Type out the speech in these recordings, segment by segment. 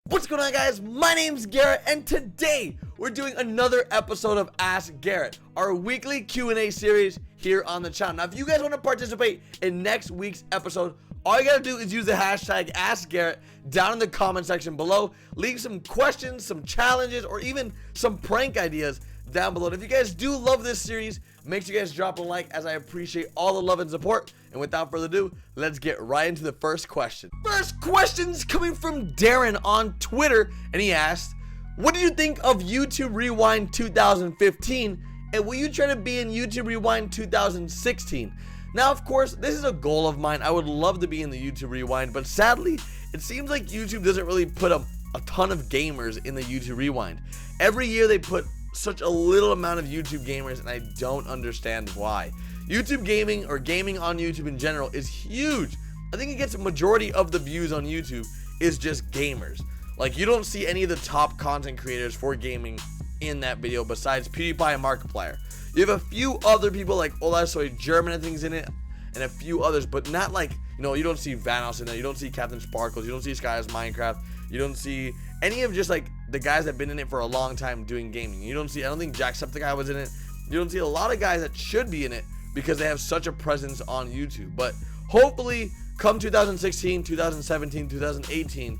What's going on, guys? My name's Garrett, and today we're doing another episode of Ask Garrett, our weekly Q&A series here on the channel. Now, if you guys want to participate in next week's episode, all you gotta do is use the hashtag AskGarrett down in the comment section below. Leave some questions, some challenges, or even some prank ideas down below. And if you guys do love this series, make sure you guys drop a like, as I appreciate all the love and support. And without further ado, let's get right into the first question. First question's coming from Darren on Twitter, and he asked, what did you think of YouTube Rewind 2015, and will you try to be in YouTube Rewind 2016? Now, of course, this is a goal of mine. I would love to be in the YouTube Rewind, but sadly, it seems like YouTube doesn't really put a ton of gamers in the YouTube Rewind. Every year they put such a little amount of YouTube gamers, and I don't understand why. YouTube gaming, or gaming on YouTube in general, is huge. I think it gets a majority of the views on YouTube is just gamers. Like, you don't see any of the top content creators for gaming in that video besides PewDiePie and Markiplier. You have a few other people like Olasoy German and things in it, and a few others, but not like, you know, you don't see Vanos in there, you don't see Captain Sparkles, you don't see Sky's Minecraft, you don't see any of just like the guys that have been in it for a long time doing gaming. You don't see, I don't think Jacksepticeye was in it. You don't see a lot of guys that should be in it because they have such a presence on YouTube. But hopefully come 2016, 2017, 2018,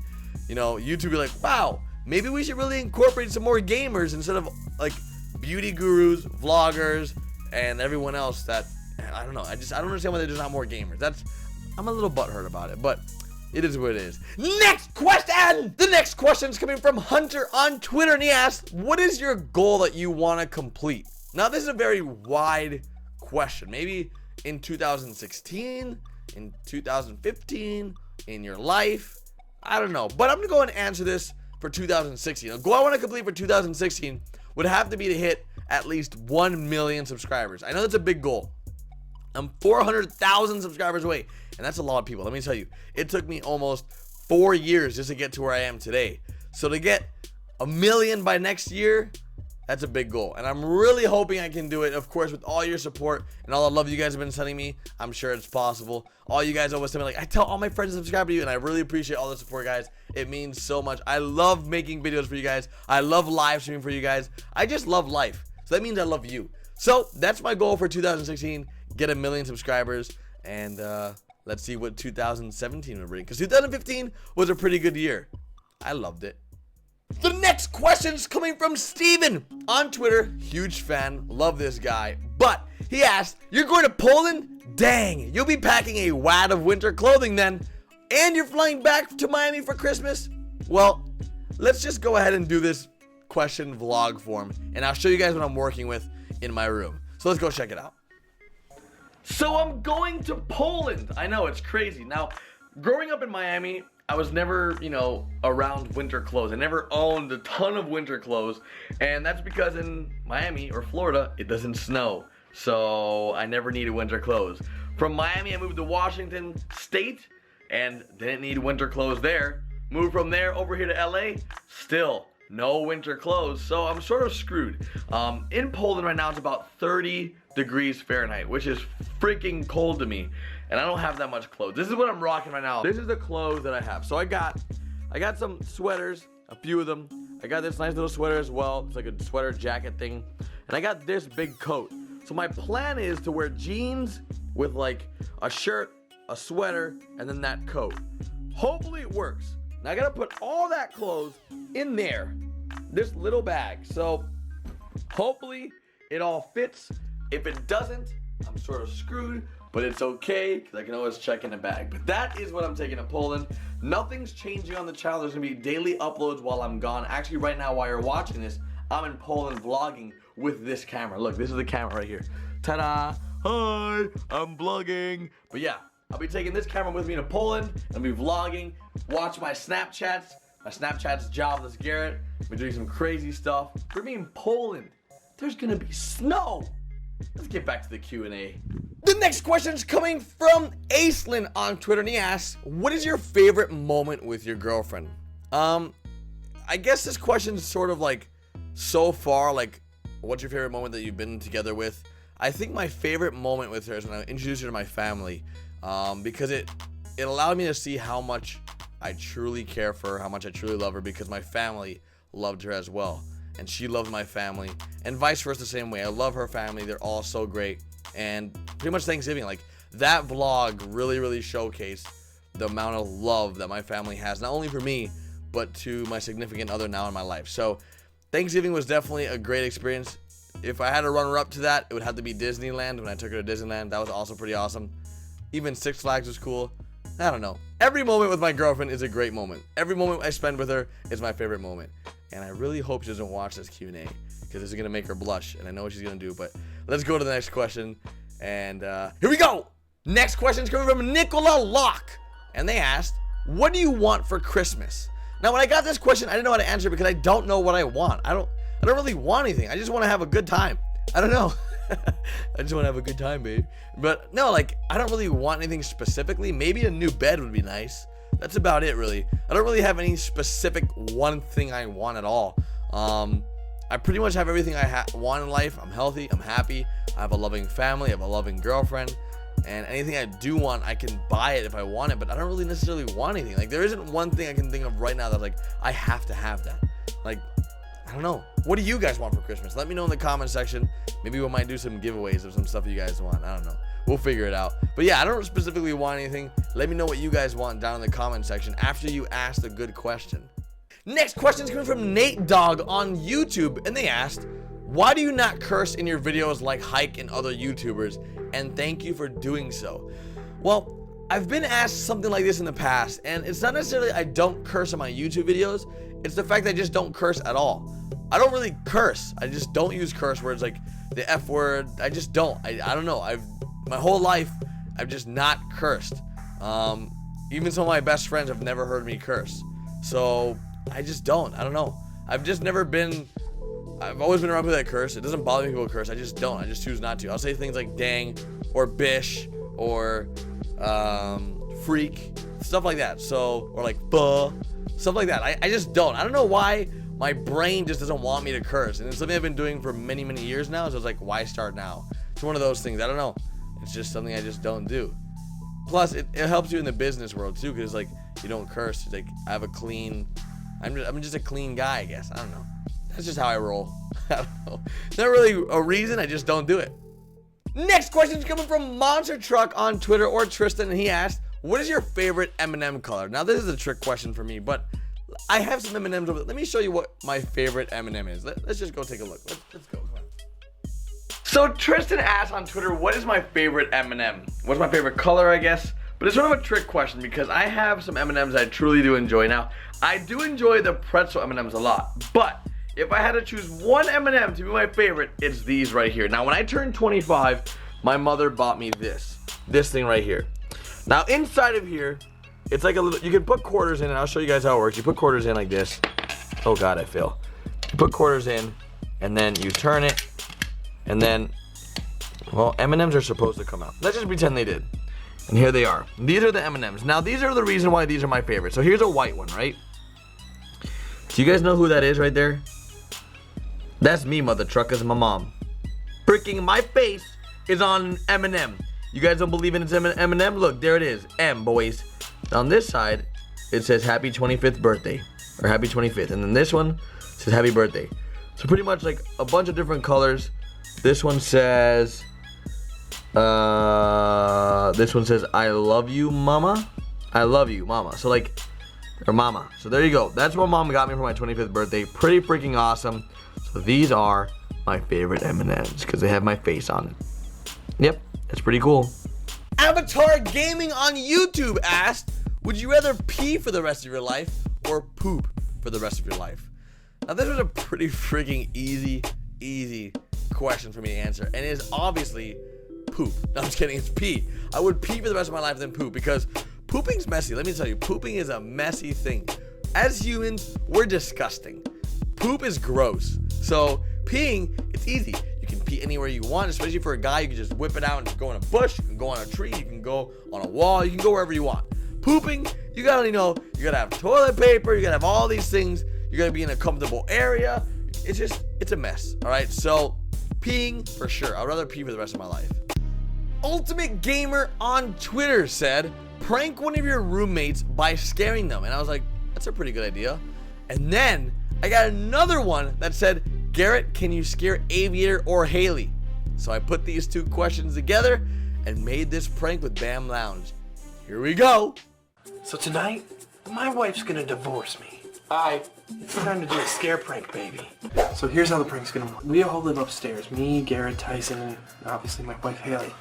you know, YouTube be like, wow, maybe we should really incorporate some more gamers instead of like beauty gurus, vloggers, and everyone else that, I don't know, I don't understand why there's not more gamers. I'm a little butthurt about it, but it is what it is. Next question! The next question is coming from Hunter on Twitter, and he asked, what is your goal that you want to complete? Now, this is a very wide question. Maybe in 2016, in 2015, in your life, I don't know. But I'm going to go and answer this for 2016. A goal I want to complete for 2016 would have to be to hit at least 1 million subscribers. I know that's a big goal. I'm 400,000 subscribers away, and that's a lot of people. Let me tell you, it took me almost 4 years just to get to where I am today. So to get 1 million by next year, that's a big goal, and I'm really hoping I can do it. Of course, with all your support and all the love you guys have been sending me, I'm sure it's possible. All you guys always tell me, like, I tell all my friends to subscribe to you, and I really appreciate all the support, guys. It means so much. I love making videos for you guys. I love live streaming for you guys. I just love life, so that means I love you. So that's my goal for 2016, get 1 million subscribers, and let's see what 2017 will bring, because 2015 was a pretty good year. I loved it. The next question is coming from Steven on Twitter. Huge fan, love this guy. But he asked, you're going to Poland? Dang, you'll be packing a wad of winter clothing then. And you're flying back to Miami for Christmas? Well, let's just go ahead and do this question vlog form, and I'll show you guys what I'm working with in my room. So let's go check it out. So I'm going to Poland. I know, it's crazy. Now, growing up in Miami, I was never, you know, around winter clothes. I never owned a ton of winter clothes, and that's because in Miami or Florida, it doesn't snow. So I never needed winter clothes. From Miami, I moved to Washington State and didn't need winter clothes there. Moved from there over here to LA, still no winter clothes, so I'm sort of screwed. In Poland right now, it's about 30 degrees Fahrenheit, which is freaking cold to me, and I don't have that much clothes. This is what I'm rocking right now. This is the clothes that I have. So I got some sweaters, a few of them. I got this nice little sweater as well. It's like a sweater jacket thing, and I got this big coat. So my plan is to wear jeans with like a shirt, a sweater, and then that coat. Hopefully it works. Now I gotta put all that clothes in there, this little bag. So hopefully it all fits. If it doesn't, I'm sort of screwed, but it's okay because I can always check in the bag. But that is what I'm taking to Poland. Nothing's changing on the channel. There's gonna be daily uploads while I'm gone. Actually, right now while you're watching this, I'm in Poland vlogging with this camera. Look, this is the camera right here. Ta-da! Hi, I'm vlogging. But yeah, I'll be taking this camera with me to Poland. I'll be vlogging, watch my Snapchats. My Snapchat's Jobless Garrett. We're doing some crazy stuff. We're being in Poland. There's gonna be snow. Let's get back to the Q&A. The next question is coming from Aislinn on Twitter, and he asks, what is your favorite moment with your girlfriend? I guess this question is sort of like, so far, like, what's your favorite moment that you've been together with? I think my favorite moment with her is when I introduced her to my family, because it allowed me to see how much I truly care for her, how much I truly love her, because my family loved her as well. And she loved my family, and vice versa the same way. I love her family. They're all so great. And pretty much Thanksgiving, like, that vlog really showcased the amount of love that my family has, not only for me, but to my significant other now in my life. So Thanksgiving was definitely a great experience. If I had a runner up to that, it would have to be Disneyland. When I took her to Disneyland, that was also pretty awesome. Even Six Flags was cool. I don't know. Every moment with my girlfriend is a great moment. Every moment I spend with her is my favorite moment. And I really hope she doesn't watch this Q&A, because this is going to make her blush, and I know what she's going to do. But let's go to the next question. And here we go. Next question is coming from Nicola Locke. And they asked, what do you want for Christmas? Now, when I got this question, I didn't know how to answer, because I don't know what I want. I don't really want anything. I just want to have a good time. I don't know. I just want to have a good time, babe. But no, like, I don't really want anything specifically. Maybe a new bed would be nice. That's about it, really. I don't really have any specific one thing I want at all. I pretty much have everything I want in life. I'm healthy. I'm happy. I have a loving family. I have a loving girlfriend. And anything I do want, I can buy it if I want it. But I don't really necessarily want anything. Like, there isn't one thing I can think of right now that's like, I have to have that. Like, I don't know. What do you guys want for Christmas? Let me know in the comment section. Maybe we might do some giveaways of some stuff you guys want. I don't know. We'll figure it out. But yeah, I don't specifically want anything. Let me know what you guys want down in the comment section after you asked a good question. Next question is coming from Nate Dogg on YouTube. And they asked, why do you not curse in your videos like Hike and other YouTubers? And thank you for doing so. Well, I've been asked something like this in the past. And it's not necessarily I don't curse in my YouTube videos. It's the fact that I just don't curse at all. I don't really curse. I just don't use curse words like the F word. I just don't. I don't know. My whole life, I've just not cursed. Even some of my best friends have never heard me curse. So I just don't. I don't know. I've always been around people that curse. It doesn't bother me people curse. I just don't. I just choose not to. I'll say things like dang or bish or freak, stuff like that. So, or like buh, stuff like that. I just don't. I don't know why my brain just doesn't want me to curse. And it's something I've been doing for many years now. So it's like, why start now? It's one of those things. I don't know. It's just something I just don't do. Plus, it helps you in the business world too, because like you don't curse. It's like I have a clean. I'm just a clean guy, I guess. I don't know. That's just how I roll. I don't know. It's not really a reason. I just don't do it. Next question is coming from Monster Truck on Twitter, or Tristan, and he asked, "What is your favorite Eminem color?" Now this is a trick question for me, but I have some M&Ms over there. Let me show you what my favorite M&M is. Let's just go take a look. Let's go. Come on. So Tristan asked on Twitter, what is my favorite M&M? What's my favorite color, I guess? But it's sort of a trick question because I have some M&Ms I truly do enjoy. Now, I do enjoy the pretzel M&Ms a lot, but if I had to choose one M&M to be my favorite, it's these right here. Now, when I turned 25, my mother bought me this thing right here. Now, inside of here, it's like a little, you can put quarters in, and I'll show you guys how it works. You put quarters in like this. Oh God, I fail. You put quarters in, and then you turn it, and then, well, M&Ms are supposed to come out. Let's just pretend they did. And here they are. These are the M&Ms. Now, these are the reason why these are my favorite. So here's a white one, right? Do you guys know who that is right there? That's me, mother truckers, my mom. Freaking my face is on M&M. You guys don't believe in it's M&M? Look, there it is. M, boys. On this side, it says happy 25th birthday, or happy 25th. And then this one says happy birthday. So pretty much like a bunch of different colors. This one says, I love you, mama. I love you, mama. So like, or mama. So there you go. That's what mom got me for my 25th birthday. Pretty freaking awesome. So these are my favorite M&Ms because they have my face on it. Yep, that's pretty cool. Avatar Gaming on YouTube asked, would you rather pee for the rest of your life or poop for the rest of your life? Now this was a pretty freaking easy question for me to answer, and it is obviously poop. No, I'm just kidding, it's pee. I would pee for the rest of my life than poop because pooping's messy. Let me tell you, pooping is a messy thing. As humans, we're disgusting. Poop is gross. So peeing, it's easy. You can pee anywhere you want, especially for a guy. You can just whip it out and just go in a bush. You can go on a tree. You can go on a wall. You can go wherever you want. Pooping, you gotta you gotta have toilet paper. You gotta have all these things. You gotta be in a comfortable area. It's a mess. All right. So peeing for sure. I'd rather pee for the rest of my life. Ultimate Gamer on Twitter said, prank one of your roommates by scaring them. And I was like, that's a pretty good idea. And then I got another one that said, Garrett, can you scare Aviator or Haley? So I put these two questions together and made this prank with BAHMLounge. Here we go. So tonight, my wife's gonna divorce me. It's time to do a scare prank, baby. So here's how the prank's gonna work. We all live upstairs. Me, Garrett, Tyson, and obviously my wife, Haley.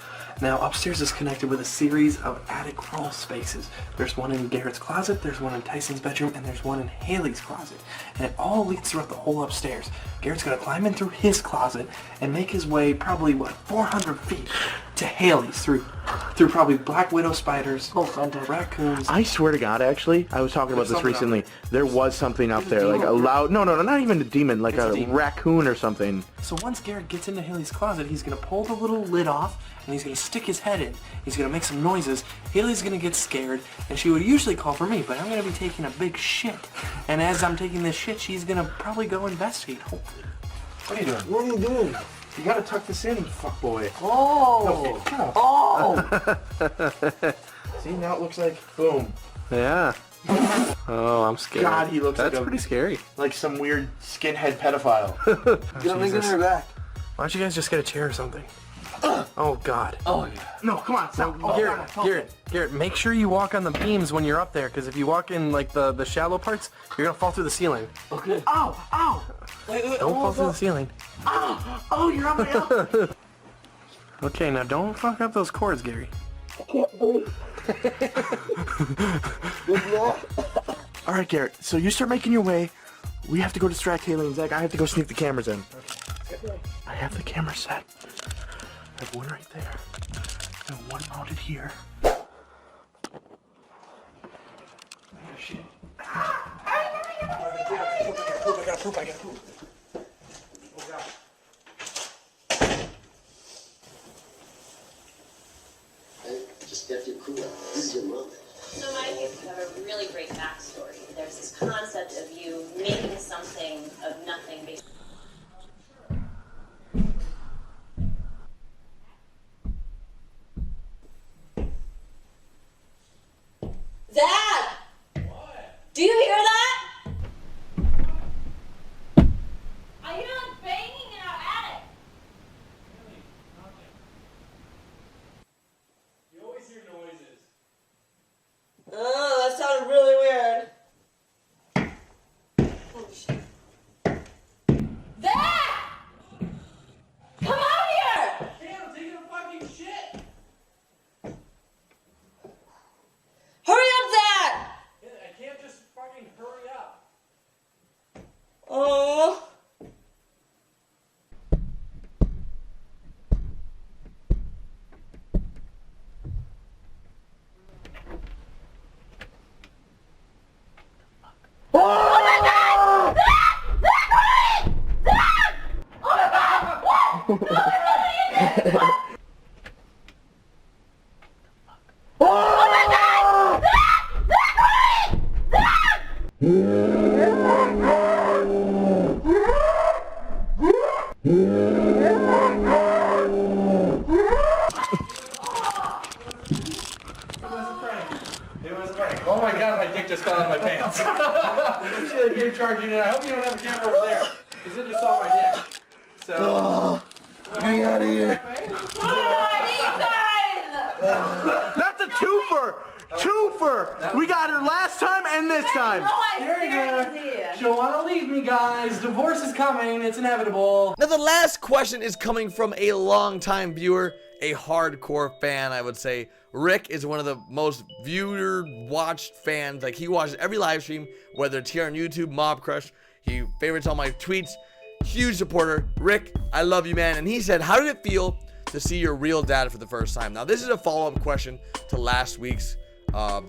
Now, upstairs is connected with a series of attic crawl spaces. There's one in Garrett's closet, there's one in Tyson's bedroom, and there's one in Haley's closet. And it all leads throughout the whole upstairs. Garrett's gonna climb in through his closet and make his way probably, 400 feet to Haley's through probably black widow spiders, raccoons. I swear to God, actually, I was talking about this recently. There was something out there, like a loud, no, not even a demon, like a raccoon or something. So once Garrett gets into Haley's closet, he's gonna pull the little lid off, and he's gonna stick his head in. He's gonna make some noises. Haley's gonna get scared, and she would usually call for me, but I'm gonna be taking a big shit. And as I'm taking this shit, she's gonna probably go investigate, hopefully. What are you doing? What are you doing? You gotta tuck this in, fuckboy. Oh! No, Oh! See, now it looks like, boom. Yeah. Oh, I'm scared. God, he looks That's pretty scary. like some weird skinhead pedophile. Get her back. Why don't you guys just get a chair or something? Oh, God. Oh, yeah. No, come on, stop. Garrett, make sure you walk on the beams when you're up there, because if you walk in, like, the shallow parts, you're gonna fall through the ceiling. Okay. Ow! Wait, Don't fall through the ceiling. Oh, you're on my elbow. Okay, now don't fuck up those cords, Gary. All right, Garrett, so you start making your way. We have to go distract Haley and Zach. I have to go sneak the cameras in. I have the camera set. I have one right there. And one mounted here. Oh, shit. I gotta poop. Oh, God. Just get your cool out. This is your mother. So Mike, you have a really great backstory. There's this concept of you making something of nothing basically. Dad! What? Do you hear that? I hear like banging in our attic. You always hear noises. Oh, that sounded really weird. Holy shit. Dad! Come out here! Damn, I'm taking a fucking shit! Hurry up, Dad! I can't just fucking hurry up. Oh. Oh my God, my dick just fell out of my pants. Shit, you're charging it. I hope you don't have a camera over there, because it just saw my dick. So. Hang out of here. That's a twofer! Twofer! We got her last time and this time. There you go. She'll want to leave me, guys. Divorce is coming. It's inevitable. Now the last question is coming from a longtime viewer, a hardcore fan, I would say. Rick is one of the most viewed, watched fans. Like, he watches every live stream, whether it's here on YouTube, Mob Crush. He favorites all my tweets. Huge supporter. Rick, I love you, man. And he said, how did it feel to see your real dad for the first time? Now, this is a follow-up question to last week's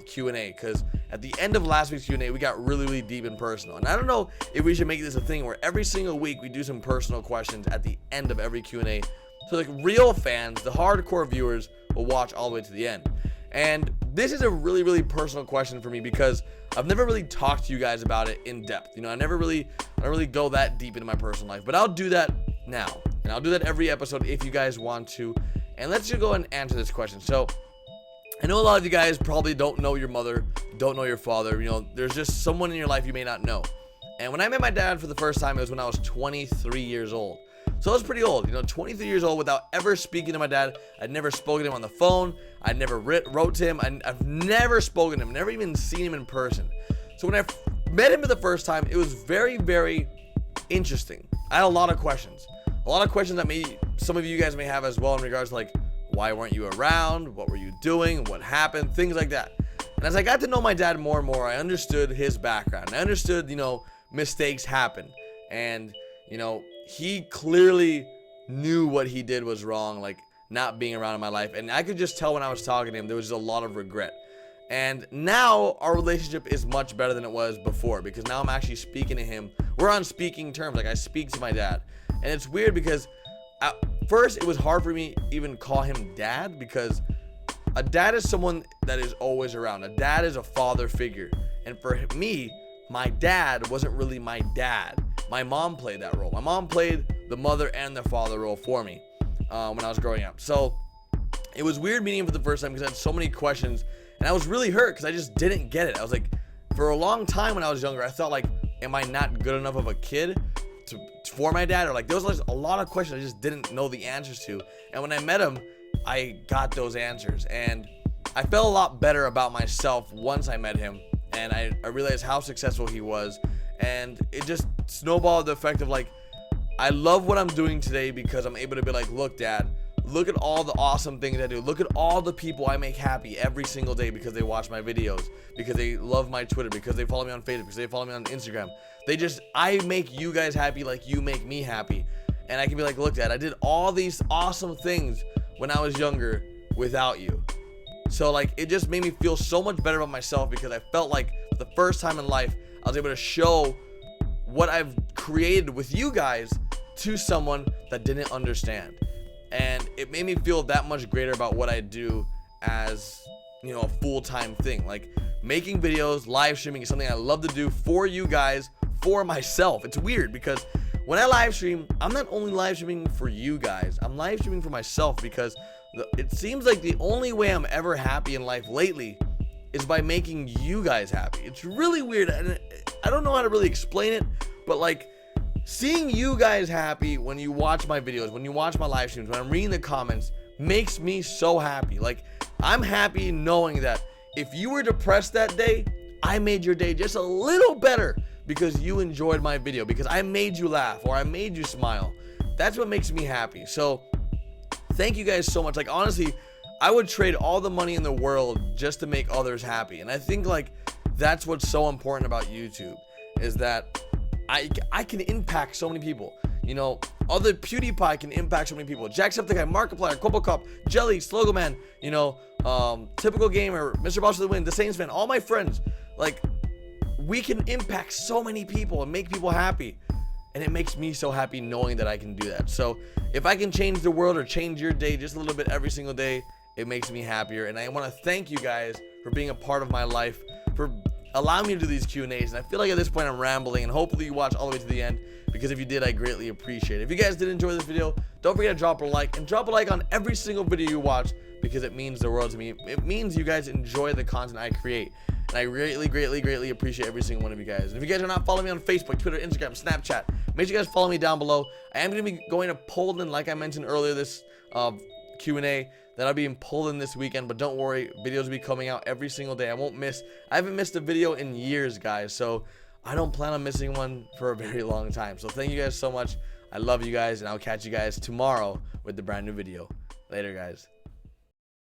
Q&A, because at the end of last week's Q&A, we got really deep and personal. And I don't know if we should make this a thing where every single week we do some personal questions at the end of every Q&A. So, like, real fans, the hardcore viewers, will watch all the way to the end. And this is a really personal question for me, because I've never really talked to you guys about it in depth. You know, I don't really go that deep into my personal life, but I'll do that now. And I'll do that every episode if you guys want to. And let's just go and answer this question. So I know a lot of you guys probably don't know your mother, don't know your father. You know, there's just someone in your life you may not know. And when I met my dad for the first time, it was when I was 23 years old. So I was pretty old, 23 years old without ever speaking to my dad. I'd never spoken to him on the phone. I'd never wrote to him. I've never spoken to him, never even seen him in person. So when I met him for the first time, it was very, very interesting. I had a lot of questions. A lot of questions that some of you guys may have as well in regards to like, why weren't you around? What were you doing? What happened? Things like that. And as I got to know my dad more and more, I understood his background. I understood, mistakes happen. And, he clearly knew what he did was wrong, like not being around in my life. And I could just tell when I was talking to him, there was just a lot of regret. And now our relationship is much better than it was before, because now I'm actually speaking to him. We're on speaking terms. Like I speak to my dad. And it's weird because at first it was hard for me to even call him dad, because a dad is someone that is always around. A dad is a father figure. And for me, my dad wasn't really my dad. My mom played that role. My mom played the mother and the father role for me when I was growing up. So it was weird meeting him for the first time because I had so many questions. And I was really hurt because I just didn't get it. I was like, for a long time when I was younger, I felt like, am I not good enough of a kid for my dad? Or like, there was like a lot of questions I just didn't know the answers to. And when I met him, I got those answers. And I felt a lot better about myself once I met him. And I realized how successful he was. And it just snowballed the effect of like, I love what I'm doing today because I'm able to be like, look, Dad, look at all the awesome things I do. Look at all the people I make happy every single day because they watch my videos, because they love my Twitter, because they follow me on Facebook, because they follow me on Instagram. I make you guys happy like you make me happy. And I can be like, look, Dad, I did all these awesome things when I was younger without you. So like, it just made me feel so much better about myself because I felt like for the first time in life, I was able to show what I've created with you guys to someone that didn't understand. And it made me feel that much greater about what I do as, a full-time thing. Like making videos, live streaming is something I love to do for you guys, for myself. It's weird because when I live stream, I'm not only live streaming for you guys, I'm live streaming for myself because it seems like the only way I'm ever happy in life lately is by making you guys happy. It's really weird, and I don't know how to really explain it, but like seeing you guys happy when you watch my videos, when you watch my live streams, when I'm reading the comments, makes me so happy. Like I'm happy knowing that if you were depressed that day, I made your day just a little better because you enjoyed my video, because I made you laugh or I made you smile. That's what makes me happy. So thank you guys so much. Like honestly, I would trade all the money in the world just to make others happy. And I think like that's what's so important about YouTube, is that I can impact so many people. Other PewDiePie can impact so many people. Jacksepticeye, Markiplier, Cop, Jelly, Slogoman, Typical Gamer, Mr. Boss of the Wind, The Saints Fan, all my friends. Like, we can impact so many people and make people happy. And it makes me so happy knowing that I can do that. So if I can change the world or change your day just a little bit every single day, it makes me happier. And I want to thank you guys for being a part of my life, for allowing me to do these Q&As. And I feel like at this point I'm rambling, and hopefully you watch all the way to the end, because if you did, I greatly appreciate it. If you guys did enjoy this video, don't forget to drop a like, and drop a like on every single video you watch, because it means the world to me. It means you guys enjoy the content I create. And I greatly appreciate every single one of you guys. And if you guys are not following me on Facebook, Twitter, Instagram, Snapchat, make sure you guys follow me down below. I am going to be going to Poland, like I mentioned earlier, this Q&A. That I'll be in Poland this weekend, but don't worry, videos will be coming out every single day. I haven't missed a video in years, guys, so I don't plan on missing one for a very long time. So thank you guys so much. I love you guys, and I'll catch you guys tomorrow with the brand new video. Later, guys.